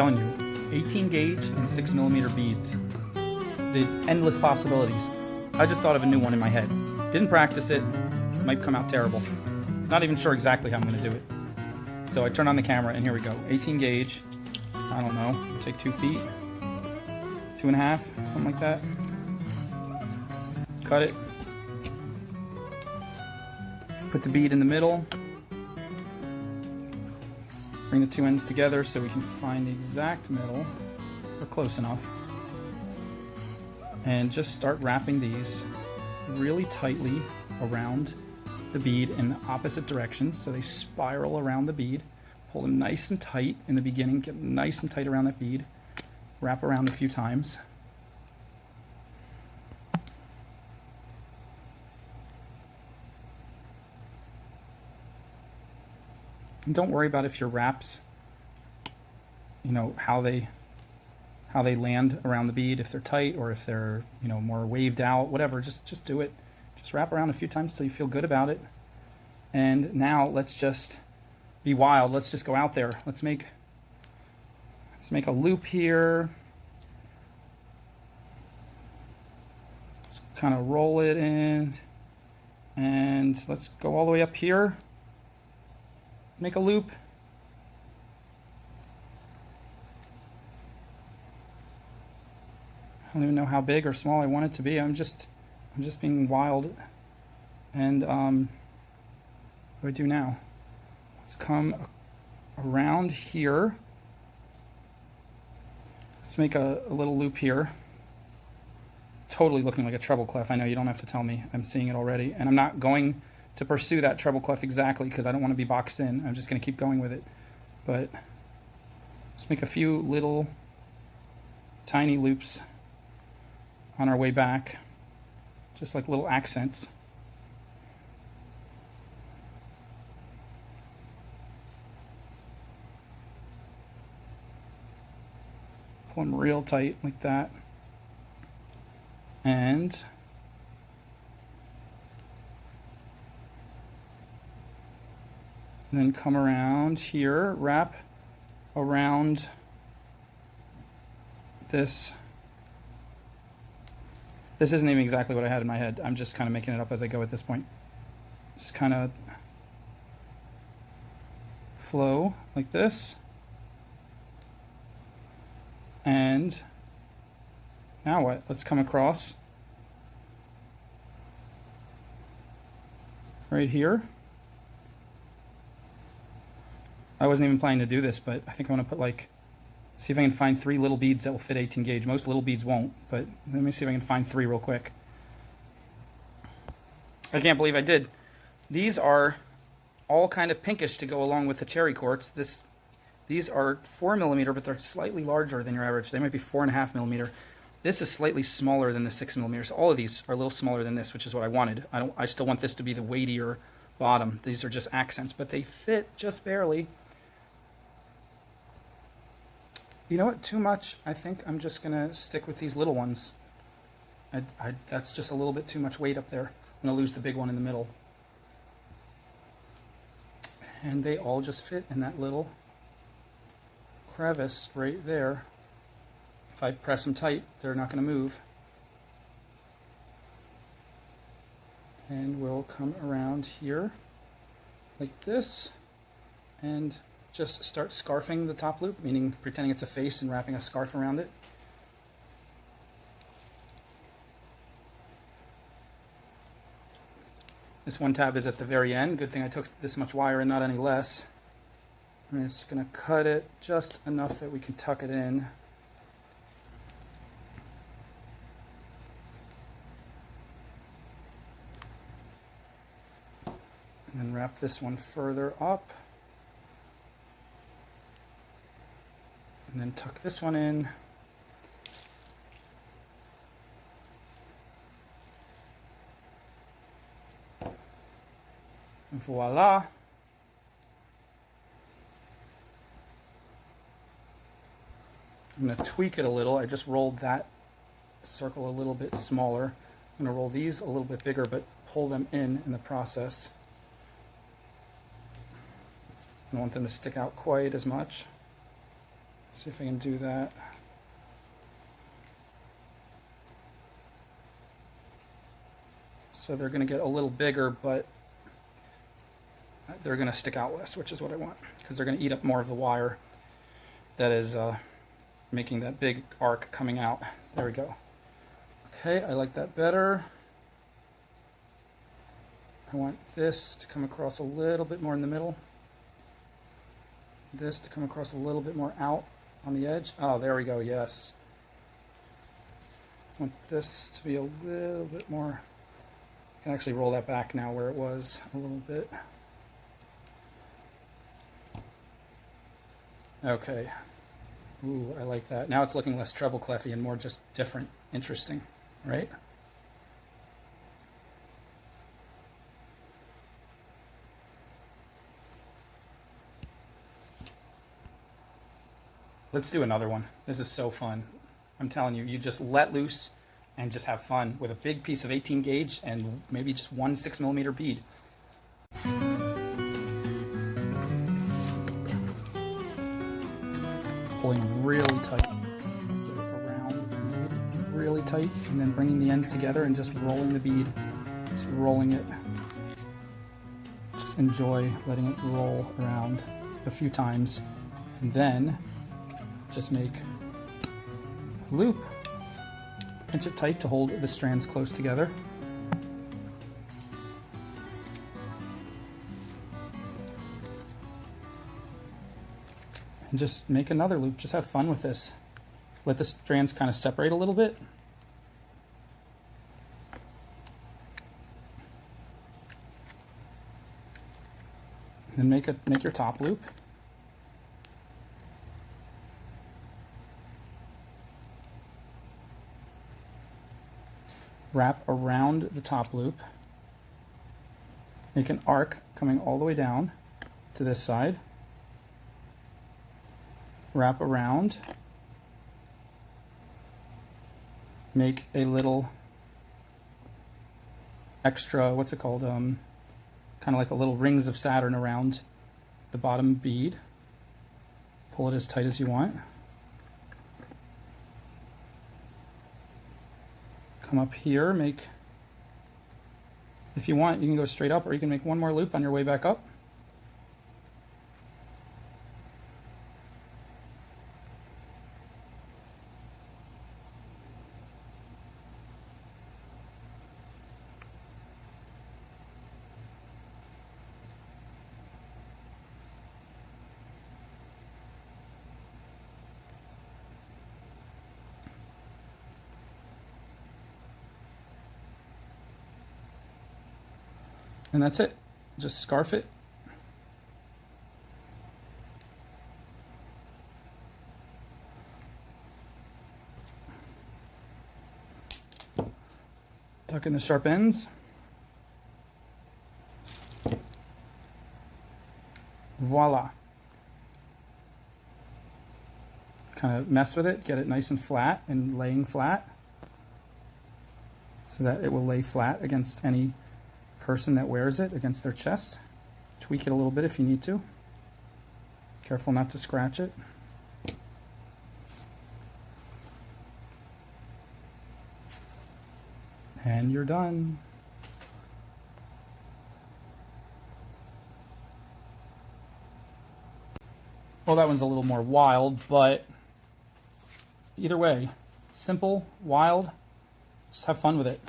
telling you, 18 gauge and 6mm beads. The endless possibilities. I just thought of a new one in my head. Didn't practice it. Might come out terrible. Not even sure exactly how I'm going to do it. So I turn on the camera and here we go. 18 gauge. I don't know. Take 2 feet. 2.5. Something like that. Cut it. Put the bead in the middle. Bring the two ends together so we can find the exact middle. Or close enough. And just start wrapping these really tightly around the bead in the opposite directions so they spiral around the bead. Pull them nice and tight in the beginning, get nice and tight around that bead. Wrap around a few times. And don't worry about if your wraps, you know, how they land around the bead, if they're tight or if they're, you know, more waved out, whatever, just do it. Just wrap around a few times until you feel good about it. And now let's just be wild. Let's just go out there. Let's make a loop here. Let's kind of roll it in. And let's go all the way up here. Make a loop. I don't even know how big or small I want it to be. I'm just being wild. And what do I do now? Let's come around here. Let's make a little loop here. Totally looking like a treble clef. I know you don't have to tell me. I'm seeing it already. And I'm not going to pursue that treble clef exactly because I don't want to be boxed in. I'm just going to keep going with it. But just make a few little tiny loops on our way back. Just like little accents. Pull them real tight like that. And then come around here, wrap around this. This isn't even exactly what I had in my head. I'm just kind of making it up as I go at this point. Just kind of flow like this. And now what? Let's come across right here. I wasn't even planning to do this, but I think I want to put like, see if I can find 3 little beads that will fit 18 gauge. Most little beads won't, but let me see if I can find 3 real quick. I can't believe I did. These are all kind of pinkish to go along with the cherry quartz. These are 4mm, but they're slightly larger than your average. They might be 4.5mm. This is slightly smaller than the 6mm. So all of these are a little smaller than this, which is what I wanted. I still want this to be the weightier bottom. These are just accents, but they fit just barely. You know what? Too much. I think I'm just gonna stick with these little ones. That's just a little bit too much weight up there. I'm gonna lose the big one in the middle. And they all just fit in that little crevice right there. If I press them tight, they're not going to move. And we'll come around here like this and just start scarfing the top loop, meaning pretending it's a face and wrapping a scarf around it. This one tab is at the very end. Good thing I took this much wire and not any less. I'm just going to cut it just enough that we can tuck it in. And then wrap this one further up. And then tuck this one in. And voila. I'm going to tweak it a little. I just rolled that circle a little bit smaller. I'm going to roll these a little bit bigger, but pull them in the process. I don't want them to stick out quite as much. See if I can do that. So they're going to get a little bigger, but they're going to stick out less, which is what I want, because they're going to eat up more of the wire that is making that big arc coming out. There we go. Okay, I like that better. I want this to come across a little bit more in the middle. This to come across a little bit more out on the edge. Oh, there we go, yes. I want this to be a little bit more. I can actually roll that back now where it was a little bit. Okay. Ooh, I like that. Now it's looking less treble clefy and more just different, interesting, right? Let's do another one. This is so fun. I'm telling you, you just let loose and just have fun with a big piece of 18 gauge and maybe just one 6mm bead. Pulling really tight, get it around the bead really tight, and then bringing the ends together and just rolling the bead, just rolling it. Just enjoy letting it roll around a few times, and then just make a loop. Pinch it tight to hold the strands close together. And just make another loop. Just have fun with this. Let the strands kind of separate a little bit. And then make your top loop. Wrap around the top loop. Make an arc coming all the way down to this side. Wrap around. Make a little extra, what's it called? Kind of like a little rings of Saturn around the bottom bead. Pull it as tight as you want. Come up here, make, if you want, you can go straight up, or you can make one more loop on your way back up. And that's it. Just scarf it. Tuck in the sharp ends. Voila. Kind of mess with it, get it nice and flat and laying flat so that it will lay flat against any person that wears it, against their chest. Tweak it a little bit if you need to. Careful not to scratch it. And you're done. Well, that one's a little more wild, but either way, simple, wild, just have fun with it.